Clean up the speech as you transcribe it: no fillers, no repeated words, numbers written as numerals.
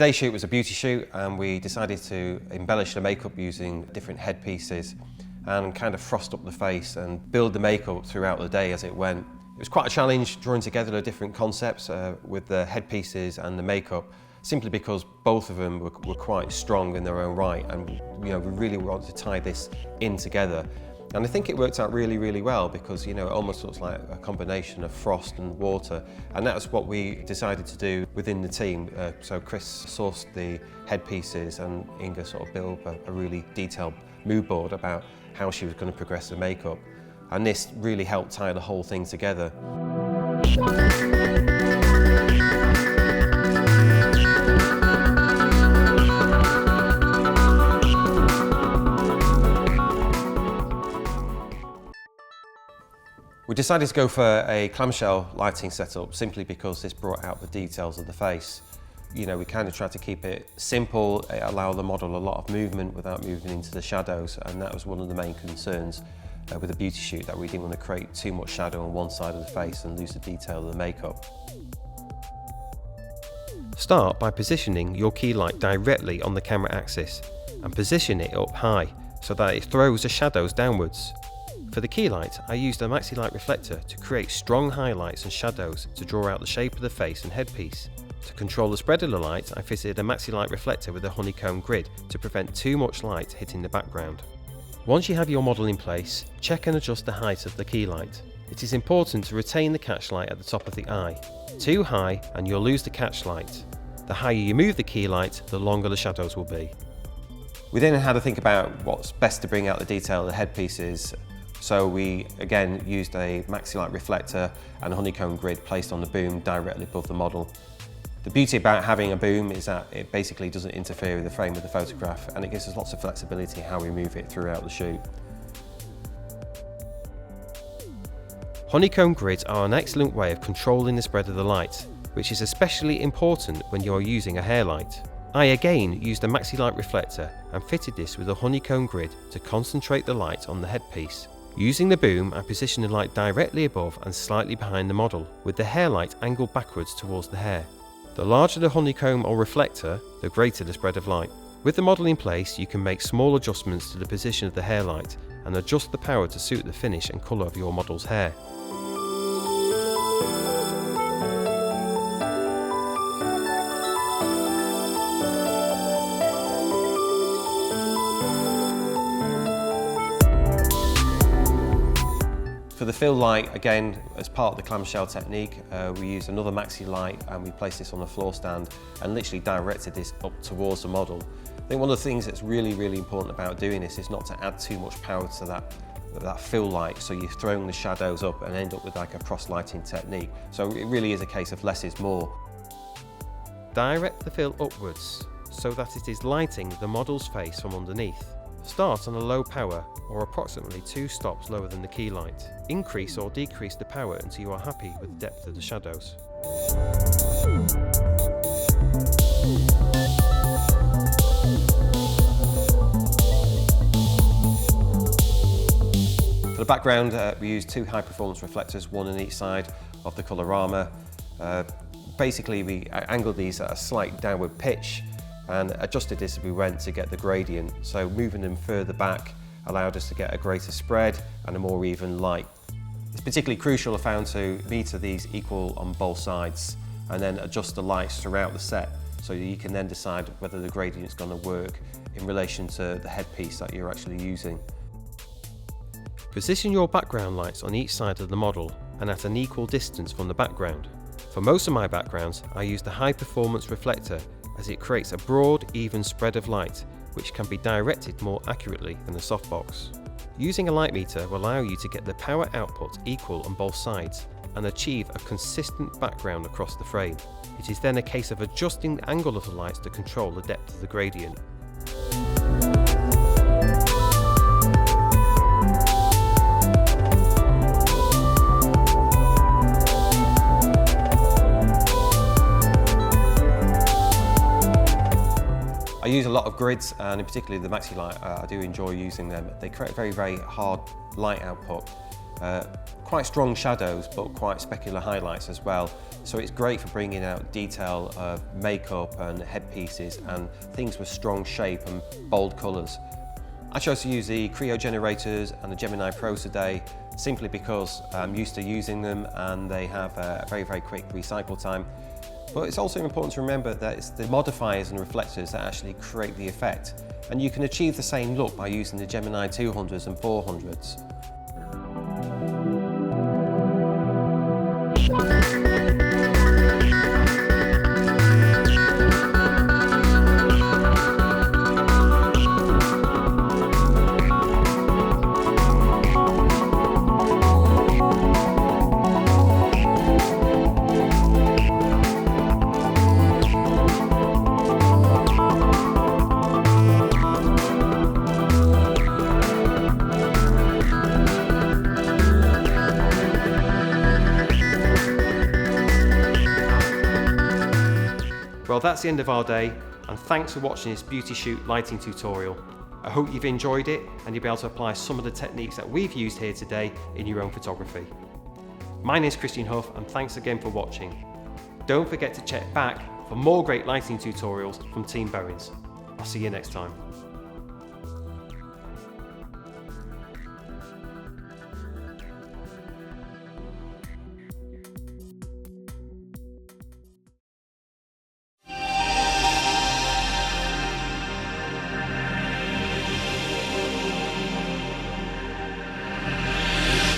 today's shoot was a beauty shoot, and we decided to embellish the makeup using different headpieces and kind of frost up the face and build the makeup throughout the day as it went. It was quite a challenge drawing together the different concepts with the headpieces and the makeup, simply because both of them were quite strong in their own right, and we really wanted to tie this in together. And I think it worked out really, really well, because it almost looks like a combination of frost and water, and that's what we decided to do within the team. So Chris sourced the headpieces, and Inga sort of built a really detailed mood board about how she was going to progress the makeup, and this really helped tie the whole thing together. We decided to go for a clamshell lighting setup simply because this brought out the details of the face. We kind of tried to keep it simple, allow the model a lot of movement without moving into the shadows, and that was one of the main concerns with the beauty shoot, that we didn't want to create too much shadow on one side of the face and lose the detail of the makeup. Start by positioning your key light directly on the camera axis and position it up high so that it throws the shadows downwards. For the key light, I used a maxi light reflector to create strong highlights and shadows to draw out the shape of the face and headpiece. To control the spread of the light, I fitted a maxi light reflector with a honeycomb grid to prevent too much light hitting the background. Once you have your model in place, check and adjust the height of the key light. It is important to retain the catch light at the top of the eye. Too high and you'll lose the catch light. The higher you move the key light, the longer the shadows will be. We then had to think about what's best to bring out the detail of the headpieces. So we again used a maxi light reflector and a honeycomb grid placed on the boom directly above the model. The beauty about having a boom is that it basically doesn't interfere with the frame of the photograph, and it gives us lots of flexibility how we move it throughout the shoot. Honeycomb grids are an excellent way of controlling the spread of the light, which is especially important when you are using a hair light. I again used a maxi light reflector and fitted this with a honeycomb grid to concentrate the light on the headpiece. Using the boom, I positioned the light directly above and slightly behind the model, with the hair light angled backwards towards the hair. The larger the honeycomb or reflector, the greater the spread of light. With the model in place, you can make small adjustments to the position of the hair light and adjust the power to suit the finish and colour of your model's hair. For the fill light, again, as part of the clamshell technique, we used another maxi light, and we placed this on the floor stand and literally directed this up towards the model. I think one of the things that's really, really important about doing this is not to add too much power to that fill light, so you're throwing the shadows up and end up with like a cross lighting technique. So it really is a case of less is more. Direct the fill upwards so that it is lighting the model's face from underneath. Start on a low power, or approximately 2 stops lower than the key light. Increase or decrease the power until you are happy with the depth of the shadows. For the background, we used 2 high-performance reflectors, one on each side of the colorama. Basically, we angled these at a slight downward pitch and adjusted this as we went to get the gradient. So moving them further back allowed us to get a greater spread and a more even light. It's particularly crucial, I found, to meter these equal on both sides and then adjust the lights throughout the set, so you can then decide whether the gradient is going to work in relation to the headpiece that you're actually using. Position your background lights on each side of the model and at an equal distance from the background. For most of my backgrounds, I used a high-performance reflector, as it creates a broad, even spread of light, which can be directed more accurately than a softbox. Using a light meter will allow you to get the power output equal on both sides and achieve a consistent background across the frame. It is then a case of adjusting the angle of the lights to control the depth of the gradient. I use a lot of grids, and in particular the maxi light, I do enjoy using them. They create a very, very hard light output, quite strong shadows but quite specular highlights as well. So it's great for bringing out detail of makeup and headpieces and things with strong shape and bold colours. I chose to use the Creo generators and the Gemini Pros today simply because I'm used to using them and they have a very, very quick recycle time. But it's also important to remember that it's the modifiers and reflectors that actually create the effect. And you can achieve the same look by using the Gemini 200s and 400s. Well, that's the end of our day, and thanks for watching this beauty shoot lighting tutorial. I hope you've enjoyed it and you'll be able to apply some of the techniques that we've used here today in your own photography. My name is Christian Hough, and thanks again for watching. Don't forget to check back for more great lighting tutorials from TeamBowens. I'll see you next time.